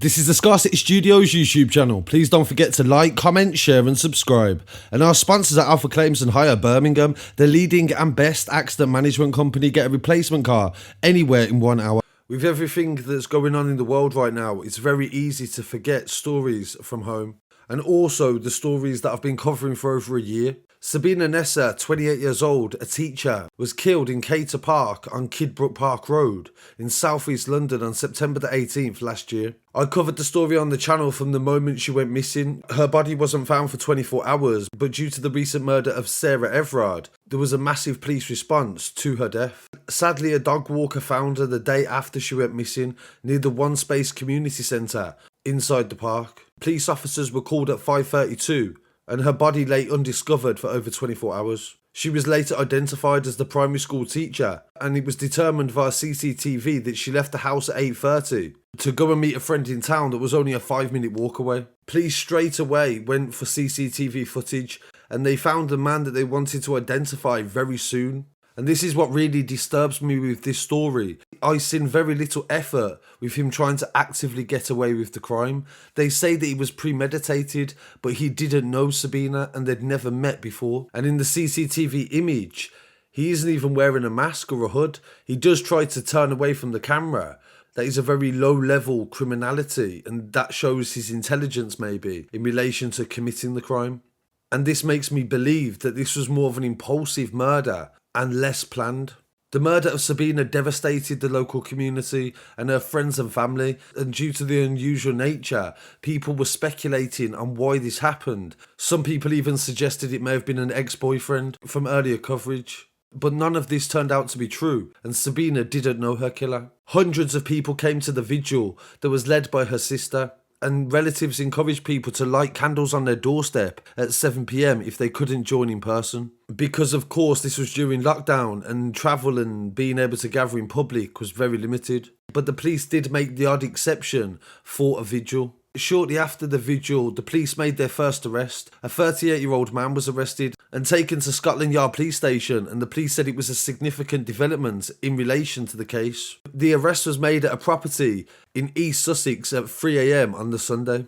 This is the Scarcity Studios YouTube channel. Please don't forget to like, comment, share and subscribe. And our sponsors are Alpha Claims and Hire Birmingham, the leading and best accident management company. Get a replacement car anywhere in 1 hour. With everything that's going on in the world right now, it's very easy to forget stories from home. And also the stories that I've been covering for over a year. Sabina Nessa, 28 years old, a teacher, was killed in Cator Park on Kidbrooke Park Road in southeast London on September the 18th last year. I covered the story on the channel from the moment she went missing. Her body wasn't found for 24 hours, but due to the recent murder of Sarah Everard, there was a massive police response to her death. Sadly, a dog walker found her the day after she went missing near the OneSpace community centre inside the park. Police officers were called at 5:32 and her body lay undiscovered for over 24 hours. She was later identified as the primary school teacher, and it was determined via CCTV that she left the house at 8:30 to go and meet a friend in town that was only a 5-minute walk away. Police straight away went for CCTV footage, and they found the man that they wanted to identify very soon. And this is what really disturbs me with this story. I seen very little effort with him trying to actively get away with the crime. They say that he was premeditated, but he didn't know Sabina and they'd never met before. And in the CCTV image, he isn't even wearing a mask or a hood. He does try to turn away from the camera. That is a very low level criminality, and that shows his intelligence maybe in relation to committing the crime. And this makes me believe that this was more of an impulsive murder and less planned. The murder of Sabina devastated the local community and her friends and family, and due to the unusual nature, people were speculating on why this happened. Some people even suggested it may have been an ex-boyfriend from earlier coverage. But none of this turned out to be true, and Sabina didn't know her killer. Hundreds of people came to the vigil that was led by her sister, and relatives encouraged people to light candles on their doorstep at 7 PM if they couldn't join in person. Because of course this was during lockdown and travel and being able to gather in public was very limited. But the police did make the odd exception for a vigil. Shortly after the vigil, the police made their first arrest. A 38-year-old man was arrested and taken to Scotland Yard police station, and the police said it was a significant development in relation to the case. The arrest was made at a property in East Sussex at 3 AM on the Sunday.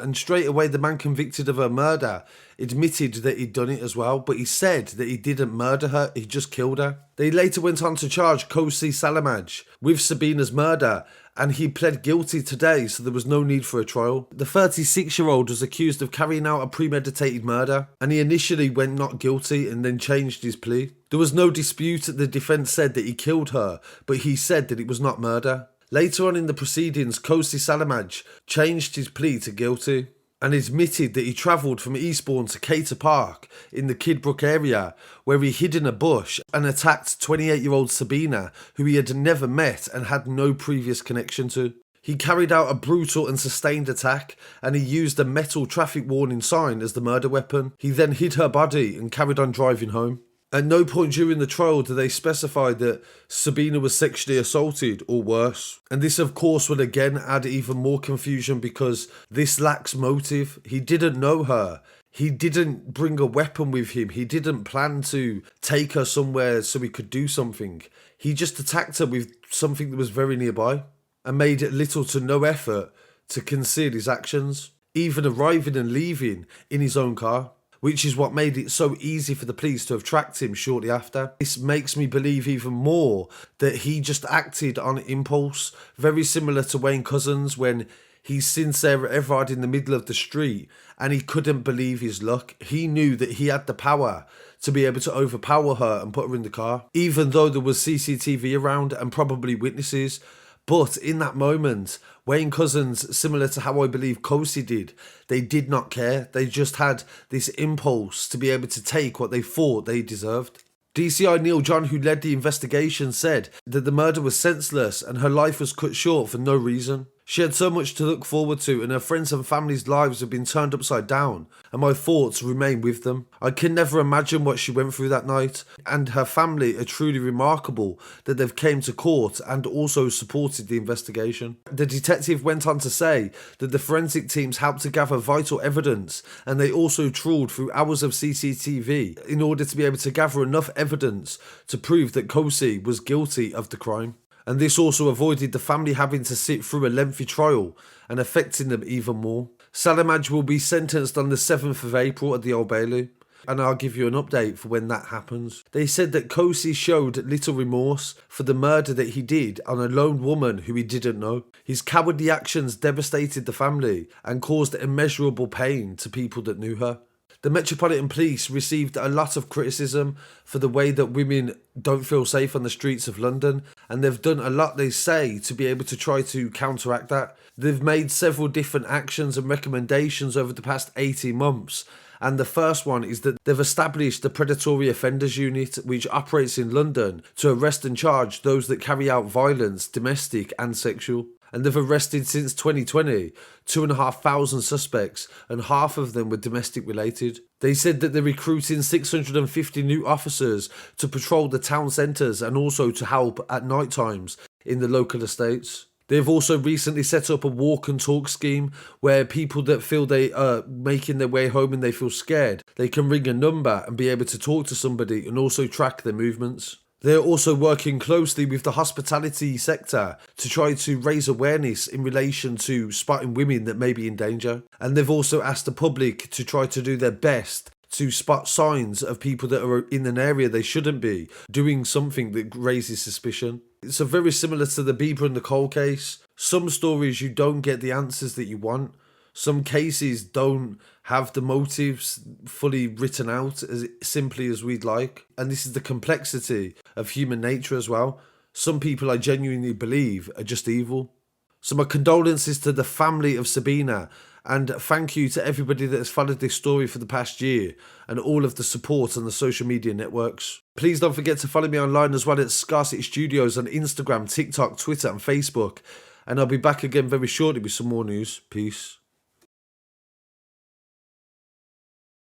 And straight away the man convicted of her murder admitted that he'd done it as well, but he said that he didn't murder her, he just killed her. They later went on to charge Kosi Salamaj with Sabina's murder, and he pled guilty today, so there was no need for a trial. The 36-year-old was accused of carrying out a premeditated murder, and he initially went not guilty and then changed his plea. There was no dispute that the defence said that he killed her, but he said that it was not murder. Later on in the proceedings, Kosi Salamaj changed his plea to guilty and admitted that he travelled from Eastbourne to Cator Park in the Kidbrooke area, where he hid in a bush and attacked 28-year-old Sabina, who he had never met and had no previous connection to. He carried out a brutal and sustained attack, and he used a metal traffic warning sign as the murder weapon. He then hid her body and carried on driving home. At no point during the trial did they specify that Sabina was sexually assaulted or worse. And this of course would again add even more confusion because this lacks motive. He didn't know her. He didn't bring a weapon with him. He didn't plan to take her somewhere so he could do something. He just attacked her with something that was very nearby and made little to no effort to conceal his actions, even arriving and leaving in his own car, which is what made it so easy for the police to have tracked him shortly after. This makes me believe even more that he just acted on impulse, very similar to Wayne Couzens when he seen Sarah Everard in the middle of the street and he couldn't believe his luck. He knew that he had the power to be able to overpower her and put her in the car, even though there was CCTV around and probably witnesses. But in that moment, Wayne Couzens, similar to how I believe Kosi did, they did not care. They just had this impulse to be able to take what they thought they deserved. DCI Neil John, who led the investigation, said that the murder was senseless and her life was cut short for no reason. She had so much to look forward to, and her friends and family's lives have been turned upside down, and my thoughts remain with them. I can never imagine what she went through that night, and her family are truly remarkable that they've came to court and also supported the investigation. The detective went on to say that the forensic teams helped to gather vital evidence, and they also trawled through hours of CCTV in order to be able to gather enough evidence to prove that Kosi was guilty of the crime. and this also avoided the family having to sit through a lengthy trial and affecting them even more. Salamaj will be sentenced on the 7th of April at the Old Bailey, and I'll give you an update for when that happens. They said that Kosi showed little remorse for the murder that he did on a lone woman who he didn't know. His cowardly actions devastated the family and caused immeasurable pain to people that knew her. The Metropolitan Police received a lot of criticism for the way that women don't feel safe on the streets of London, and they've done a lot, they say, to be able to try to counteract that. They've made several different actions and recommendations over the past 18 months, and the first one is that they've established the Predatory Offenders Unit, which operates in London to arrest and charge those that carry out violence, domestic and sexual. And they've arrested since 2020 2,500 suspects, and half of them were domestic related. They said that they're recruiting 650 new officers to patrol the town centres and also to help at night times in the local estates. They've also recently set up a walk and talk scheme where people that feel they are making their way home and they feel scared, they can ring a number and be able to talk to somebody and also track their movements. They're also working closely with the hospitality sector to try to raise awareness in relation to spotting women that may be in danger. And they've also asked the public to try to do their best to spot signs of people that are in an area they shouldn't be, doing something that raises suspicion. It's very similar to the Bieber and Nicole case. Some stories you don't get the answers that you want. Some cases don't have the motives fully written out as simply as we'd like. And this is the complexity of human nature as well. Some people I genuinely believe are just evil. So my condolences to the family of Sabina, and thank you to everybody that has followed this story for the past year and all of the support on the social media networks. Please don't forget to follow me online as well at Scarcity Studios on Instagram, TikTok, Twitter and Facebook. And I'll be back again very shortly with some more news. Peace.